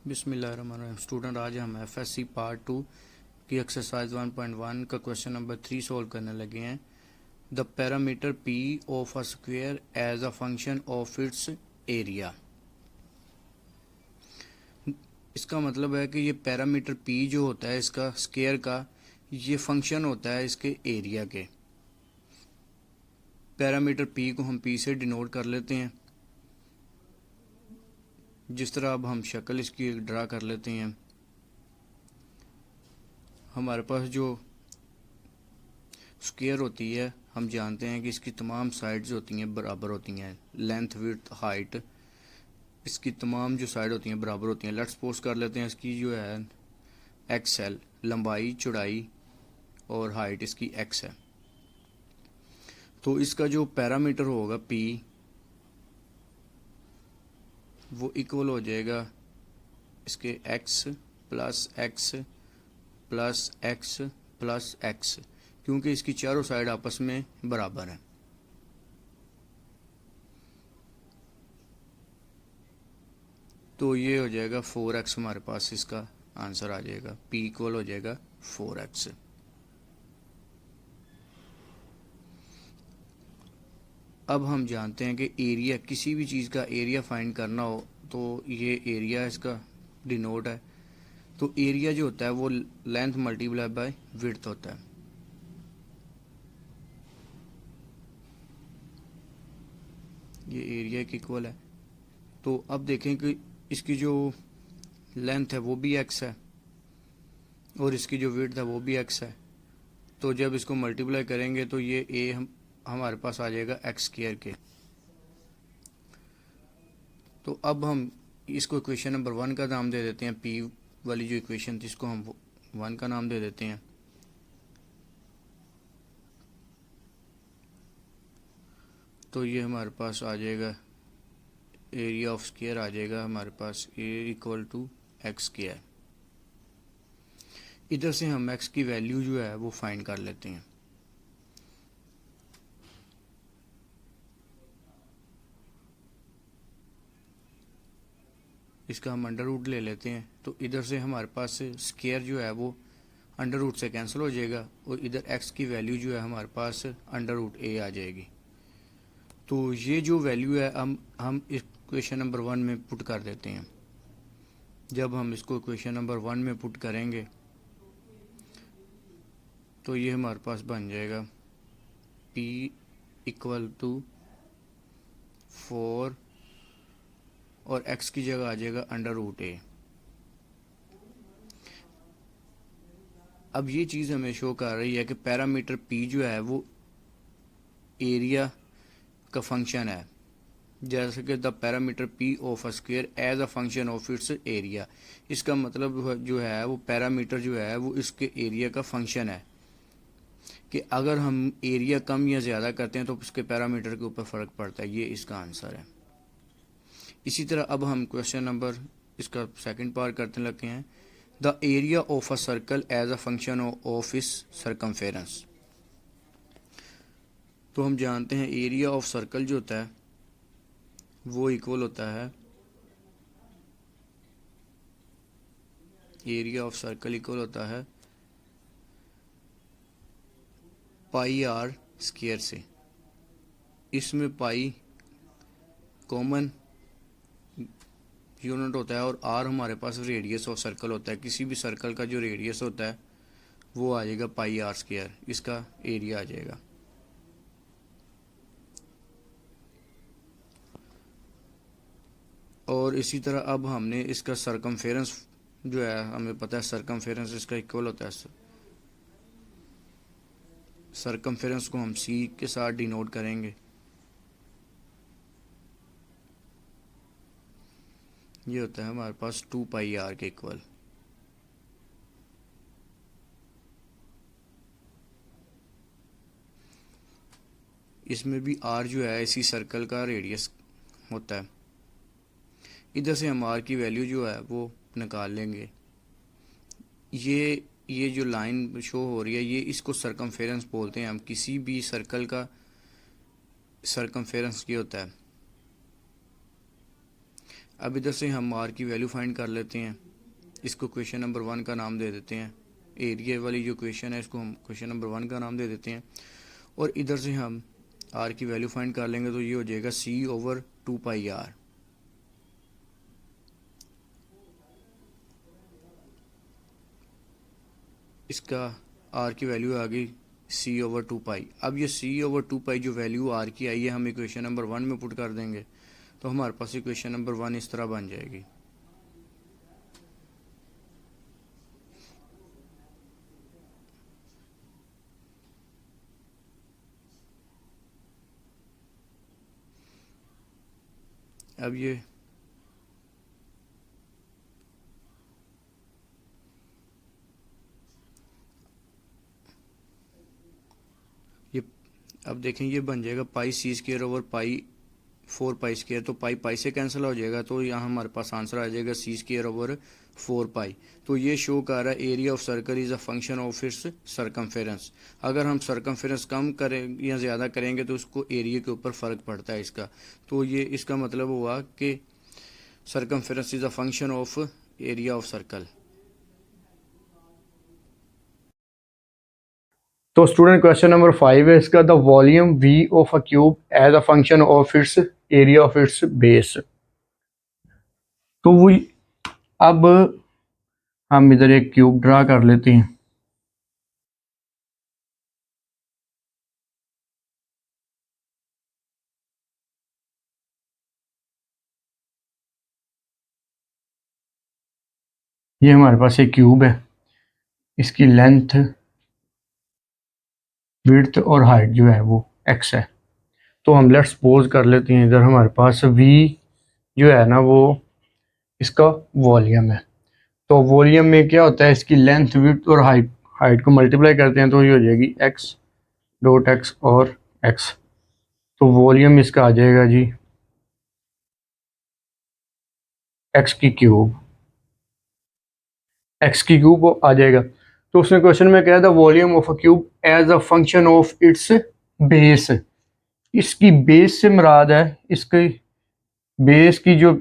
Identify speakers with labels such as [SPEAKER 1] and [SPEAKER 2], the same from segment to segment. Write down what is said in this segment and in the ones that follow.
[SPEAKER 1] बिस्मिल्लाहिर्रहमानिर्रहीम। स्टूडेंट, आज हम एफएससी पार्ट 2 की एक्सरसाइज 1.1 का क्वेश्चन नंबर 3 सॉल्व करने लगे हैं। The parameter P of a square as a function of its area. इसका मतलब है कि ये पैरामीटर पी जो होता है इसका स्क्वायर का, ये फंक्शन होता है इसके एरिया के। पैरामीटर पी को हम पी से डिनोट कर लेते हैं। जिस तरह अब हम शक्ल इसकी ड्रा कर लेते हैं। हमारे पास जो स्क्वायर होती है, हम जानते हैं कि इसकी तमाम साइड्स होती हैं बराबर होती हैं। लेंथ, विड्थ, हाइट, इसकी तमाम जो साइड होती हैं बराबर होती हैं। लेट्स सपोज कर लेते हैं इसकी जो है एक्स है, लंबाई, चौड़ाई और हाइट इसकी एक्स है। तो इसका जो पैरामीटर होगा पी, वो इक्वल हो जाएगा इसके x plus x plus x plus x, क्योंकि इसकी चारों साइड आपस में बराबर है। तो ये हो जाएगा 4x, हमारे पास इसका आंसर आ जाएगा। p इक्वल हो जाएगा 4x। अब हम जानते हैं कि एरिया, किसी भी चीज़ का एरिया फाइंड करना हो तो ये एरिया इसका डिनोट है। तो एरिया जो होता है वो लेंथ मल्टीप्लाई बाय विड्थ होता है। ये एरिया के इक्वल है। तो अब देखें कि इसकी जो लेंथ है वो भी x है और इसकी जो विड्थ है वो भी x है। तो जब इसको मल्टीप्लाई करेंगे तो ये a हमारे पास आ जाएगा x स्क्वायर के। तो अब हम इसको इक्वेशन नंबर 1 का नाम दे देते हैं। p वाली जो इक्वेशन थी इसको हम 1 का नाम दे देते हैं। तो ये हमारे पास आ जाएगा एरिया ऑफ स्क्वायर, आ जाएगा हमारे पास a equal to x square. इधर से हम x की वैल्यू जो है वो फाइंड कर लेते हैं। इसका हम अंडर रूट ले लेते हैं। तो इधर से हमारे पास स्क्वायर जो है वो अंडर रूट से कैंसिल हो जाएगा और इधर x की वैल्यू जो है हमारे पास अंडर रूट a आ जाएगी। तो ये जो वैल्यू है हम इक्वेशन नंबर 1 में पुट कर देते हैं। जब हम इसको इक्वेशन नंबर 1 में पुट करेंगे तो ये हमारे पास बन जाएगा p इक्वल टू 4 और x की जगह आ जाएगा अंडर रूट a। अब ये चीज़ हमें शो कर रही है कि पैरामीटर p जो है वो एरिया का फंक्शन है। जैसे कि the parameter p of a square as a function of its area. इसका मतलब जो है वो पैरामीटर जो है वो इसके एरिया का फंक्शन है कि अगर हम एरिया कम या ज़्यादा करते हैं तो उसके पैरामीटर के ऊपर फ़र्क पड़ता है। ये इसका आंसर है। इसी तरह अब हम क्वेश्चन नंबर इसका सेकंड पार्ट करने लगे हैं। The area of a circle as a function of its circumference. तो हम जानते हैं एरिया ऑफ सर्कल जो होता है वो इक्वल होता है, एरिया ऑफ सर्कल इक्वल होता है पाई आर स्क्वायर से। इसमें पाई कॉमन यूनिट होता है और आर हमारे पास रेडियस ऑफ सर्कल होता है। किसी भी सर्कल का जो रेडियस होता है वो आ जाएगा पाई आर स्क्वायर, इसका एरिया आ जाएगा। और इसी तरह अब हमने इसका सरकमफेरेंस जो है, हमें पता है सरकमफेरेंस इसका इक्वल होता है। सरकमफेरेंस को हम सी के साथ डिनोट करेंगे। ये होता है हमारे पास 2 पाई आर के इक्वल। इसमें भी आर जो है इसी सर्कल का रेडियस होता है। इधर से हम आर की वैल्यू जो है वो निकाल लेंगे। ये जो लाइन शो हो रही है ये इसको सरकमफेरेंस बोलते हैं। हम किसी भी सर्कल का सरकमफेरेंस ये होता है। अब इधर से हम आर की वैल्यू फाइंड कर लेते हैं। इसको क्वेश्चन नंबर 1 का नाम दे देते हैं। एरिया वाली जो क्वेश्चन है इसको हम क्वेश्चन नंबर 1 का नाम दे देते हैं। और इधर से हम आर की वैल्यू फाइंड कर लेंगे तो ये हो जाएगा C/2πr। इसका आर की वैल्यू आ गई C/2π। अब ये C/2π जो वैल्यू आर की आई है हम इक्वेशन नंबर 1 में पुट कर देंगे तो हमारे पास इक्वेशन नंबर 1 इस तरह बन जाएगी। अब ये अब देखें ये बन जाएगा πc²/π4π²। तो पाई से कैंसिल हो जाएगा तो यहाँ हमारे पास आंसर आ जाएगा c²/4π। तो ये शो कर रहा है area of circle is a function of it's circumference. अगर हम सरकमफेरेंस कम करें या ज़्यादा करेंगे तो उसको एरिया के ऊपर फ़र्क पड़ता है इसका। तो ये इसका मतलब हुआ कि circumference is a function of area of circle. तो स्टूडेंट क्वेश्चन नंबर 5 है इसका, the volume V of a cube as a function of its area of its base. तो वो अब हम इधर एक क्यूब ड्रा कर लेते हैं। ये हमारे पास एक क्यूब है, इसकी लेंथ, विड्थ और हाइट जो है वो x है। तो हम लेट्स सपोज कर लेते हैं इधर हमारे पास V जो है ना वो इसका वॉल्यूम है। तो वॉल्यूम में क्या होता है, इसकी लेंथ, विड्थ और हाइट को मल्टीप्लाई करते हैं तो ये हो जाएगी x.x और x। तो वॉल्यूम इसका आ जाएगा जी x की क्यूब आ जाएगा। तो उसने क्वेश्चन में कहा था volume of a cube as a function of its base. इसकी बेस से मुराद है, इसकी बेस की जो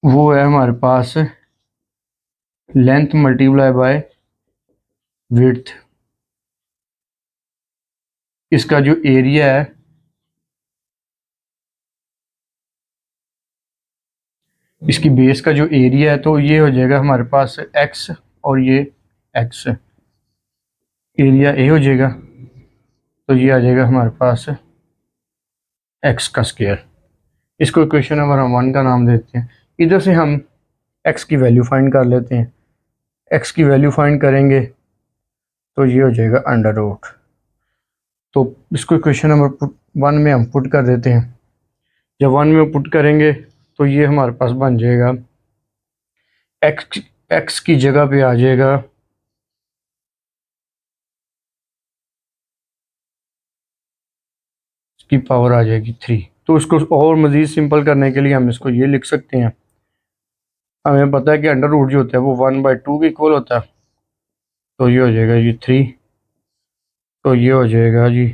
[SPEAKER 1] वो है हमारे पास लेंथ मल्टीप्लाई बाय विड्थ। इसका जो एरिया है इसकी बेस का जो एरिया है तो ये हो जाएगा हमारे पास x और ये x, एरिया ए हो जाएगा। तो ये आ जाएगा हमारे पास x का स्क्वायर। इसको इक्वेशन नंबर हम 1 का नाम देते हैं। इधर से हम x की वैल्यू फाइंड कर लेते हैं। x की वैल्यू फाइंड करेंगे तो ये हो जाएगा अंडर रूट। तो इसको इक्वेशन नंबर 1 में हम पुट कर देते हैं। जब 1 में पुट करेंगे तो ये हमारे पास बन जाएगा x की जगह पे आ जाएगा की पावर आ जाएगी 3। तो इसको और मज़ीद सिंपल करने के लिए हम इसको ये लिख सकते हैं। हमें पता है कि अंडर रूट जो होता है वो 1/2 के इक्वल होता है। तो ये हो जाएगा जी 3। तो ये हो जाएगा जी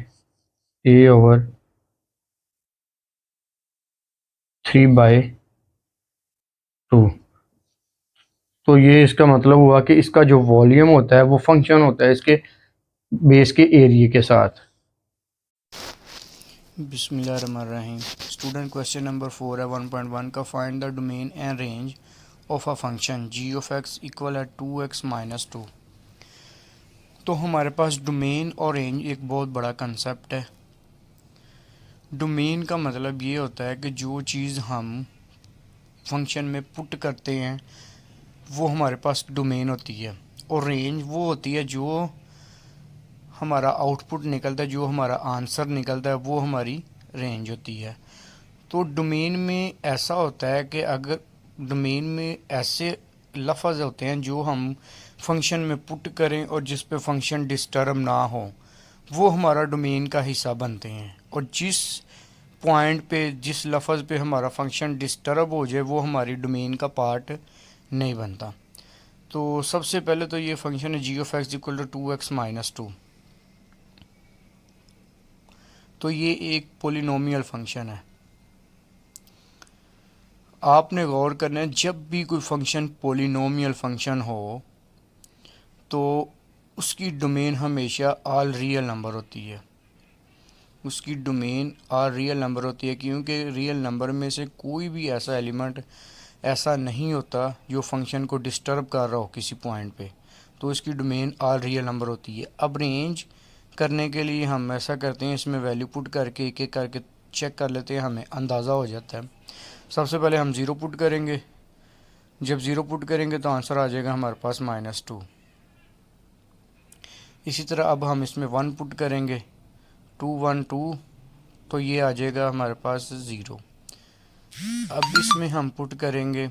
[SPEAKER 1] a/3/2। तो ये इसका मतलब हुआ कि इसका जो वॉल्यूम होता है वो फंक्शन होता है इसके बेस के एरिया के साथ। बिस्मिल्लाहिर्रहमानिर्रहीम। स्टूडेंट क्वेश्चन नंबर 4 है 1.1 का, find the domain and range of a function g of x equal है 2x-2। तो हमारे पास डोमेन और रेंज एक बहुत बड़ा कंसेप्ट है। डोमेन का मतलब ये होता है कि जो चीज़ हम फंक्शन में पुट करते हैं वो हमारे पास डोमेन होती है। और रेंज वो होती है जो हमारा आउटपुट निकलता है, जो हमारा आंसर निकलता है वो हमारी रेंज होती है। तो डोमेन में ऐसा होता है कि अगर डोमेन में ऐसे लफ्ज़ होते हैं जो हम फंक्शन में पुट करें और जिस पे फंक्शन डिस्टर्ब ना हो वो हमारा डोमेन का हिस्सा बनते हैं। और जिस पॉइंट पे, जिस लफ्ज़ पे हमारा फंक्शन डिस्टर्ब हो जाए वो हमारी डोमेन का पार्ट नहीं बनता। तो सबसे पहले तो ये फंक्शन है g of x equal to 2x-2। तो ये एक पोलिनोमियल फंक्शन है। आपने गौर करना है, जब भी कोई फंक्शन पोलिनोमियल फंक्शन हो तो उसकी डोमेन हमेशा ऑल रियल नंबर होती है। उसकी डोमेन ऑल रियल नंबर होती है, क्योंकि रियल नंबर में से कोई भी ऐसा एलिमेंट ऐसा नहीं होता जो फंक्शन को डिस्टर्ब कर रहा हो किसी पॉइंट पे। तो इसकी डोमेन ऑल रियल नंबर होती है। अब रेंज करने के लिए हम ऐसा करते हैं, इसमें वैल्यू पुट करके एक एक करके चेक कर लेते हैं, हमें अंदाज़ा हो जाता है। सबसे पहले हम ज़ीरो पुट करेंगे। जब ज़ीरो पुट करेंगे तो आंसर आ जाएगा हमारे पास -2। इसी तरह अब हम इसमें 1 पुट करेंगे, 2 1 2, तो ये आ जाएगा हमारे पास 0। अब इसमें हम पुट करेंगे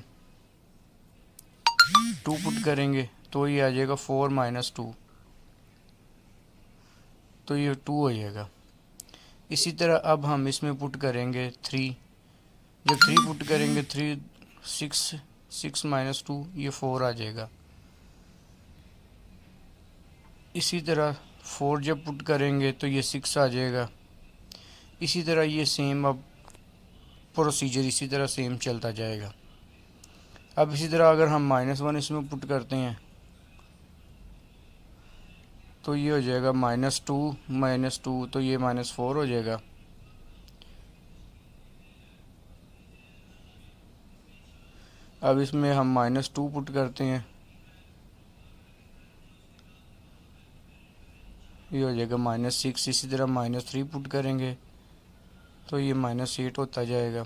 [SPEAKER 1] 2 पुट करेंगे तो ये आ जाएगा 4 -2, तो ये 2 हो जाएगा। इसी तरह अब हम इसमें पुट करेंगे 3। जब 3 पुट करेंगे 3 6 6 -2, ये 4 आ जाएगा। इसी तरह 4 जब पुट करेंगे तो ये 6 आ जाएगा। इसी तरह ये सेम अब प्रोसीजर इसी तरह सेम चलता जाएगा। अब इसी तरह अगर हम -1 इसमें पुट करते हैं तो ये हो जाएगा -2 तो ये -4 हो जाएगा। अब इसमें हम -2 पुट करते हैं, ये हो जाएगा -6। इसी तरह -3 पुट करेंगे तो ये -8 होता जाएगा।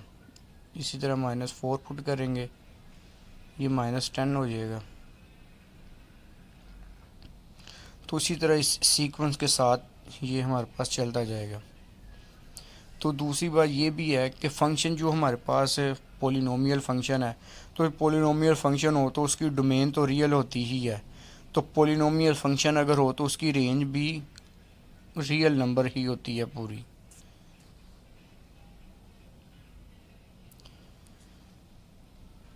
[SPEAKER 1] इसी तरह -4 पुट करेंगे, ये -10 हो जाएगा। तो इसी तरह इस सीक्वेंस के साथ ये हमारे पास चलता जाएगा। तो दूसरी बात ये भी है कि फ़ंक्शन जो हमारे पास है पोलिनोमियल फंक्शन है, तो पोलिनोमियल फंक्शन हो तो उसकी डोमेन तो रियल होती ही है। तो पोलिनोमियल फंक्शन अगर हो तो उसकी रेंज भी रियल नंबर ही होती है पूरी।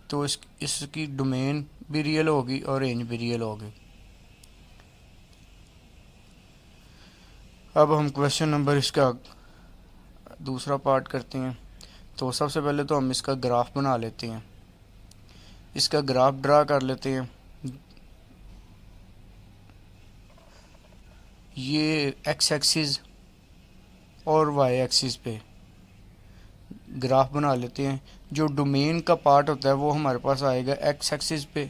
[SPEAKER 1] तो इसकी डोमेन भी रियल होगी और रेंज भी रियल होगी। अब हम क्वेश्चन नंबर इसका दूसरा पार्ट करते हैं। तो सबसे पहले तो हम इसका ग्राफ बना लेते हैं, इसका ग्राफ ड्रा कर लेते हैं। ये एक्स एक्सिस और वाई एक्सिस पे ग्राफ बना लेते हैं। जो डोमेन का पार्ट होता है वो हमारे पास आएगा एक्स एक्सिस पे,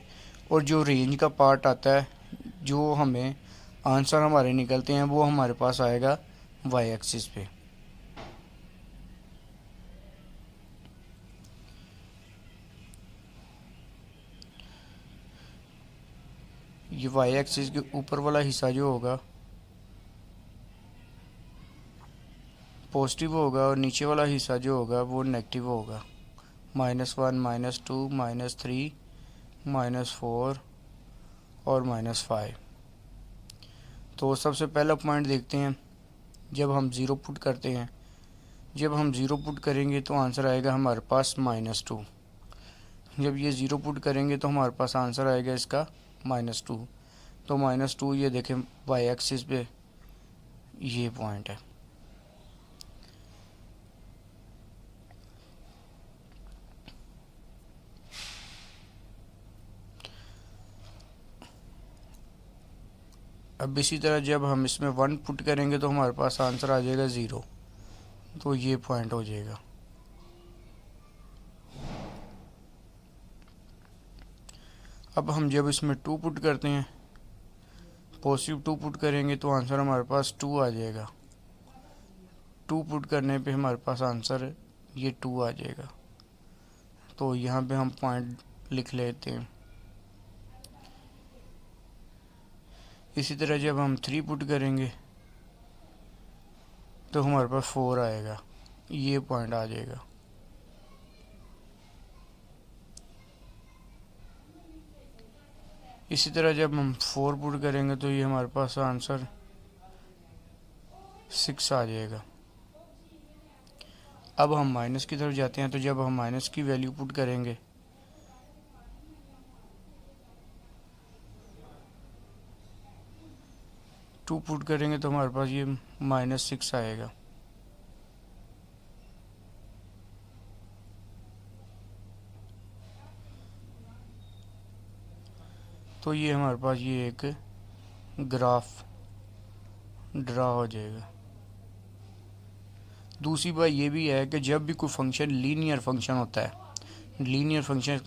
[SPEAKER 1] और जो रेंज का पार्ट आता है, जो हमें आंसर हमारे निकलते हैं, वो हमारे पास आएगा वाई एक्सिस पे। ये वाई एक्सिस के ऊपर वाला हिस्सा जो होगा पॉजिटिव होगा और नीचे वाला हिस्सा जो होगा वो नेगेटिव होगा। -1 -2 -3 -4 और -5। तो सबसे पहला पॉइंट देखते हैं, जब हम ज़ीरो पुट करते हैं, जब हम ज़ीरो पुट करेंगे तो आंसर आएगा हमारे पास -2। जब ये ज़ीरो पुट करेंगे तो हमारे पास आंसर आएगा इसका -2। तो -2 ये देखें वाई एक्सिस पे ये पॉइंट है। अब इसी तरह जब हम इसमें 1 पुट करेंगे तो हमारे पास आंसर आ जाएगा 0। तो ये पॉइंट हो जाएगा। अब हम जब इसमें 2 पुट करते हैं, पॉजिटिव 2 पुट करेंगे तो आंसर हमारे पास 2 आ जाएगा। 2 पुट करने पे हमारे पास आंसर ये 2 आ जाएगा। तो यहाँ पे हम पॉइंट लिख लेते हैं। इसी तरह जब हम 3 पुट करेंगे तो हमारे पास 4 आएगा, ये पॉइंट आ जाएगा। इसी तरह जब हम 4 पुट करेंगे तो ये हमारे पास आंसर 6 आ जाएगा। अब हम माइनस की तरफ जाते हैं, तो जब हम माइनस की वैल्यू पुट करेंगे टू पुट करेंगे तो हमारे पास ये -6 आएगा। तो ये हमारे पास ये एक ग्राफ ड्रा हो जाएगा। दूसरी बात ये भी है कि जब भी कोई फंक्शन लीनियर फंक्शन होता है, लीनियर फंक्शन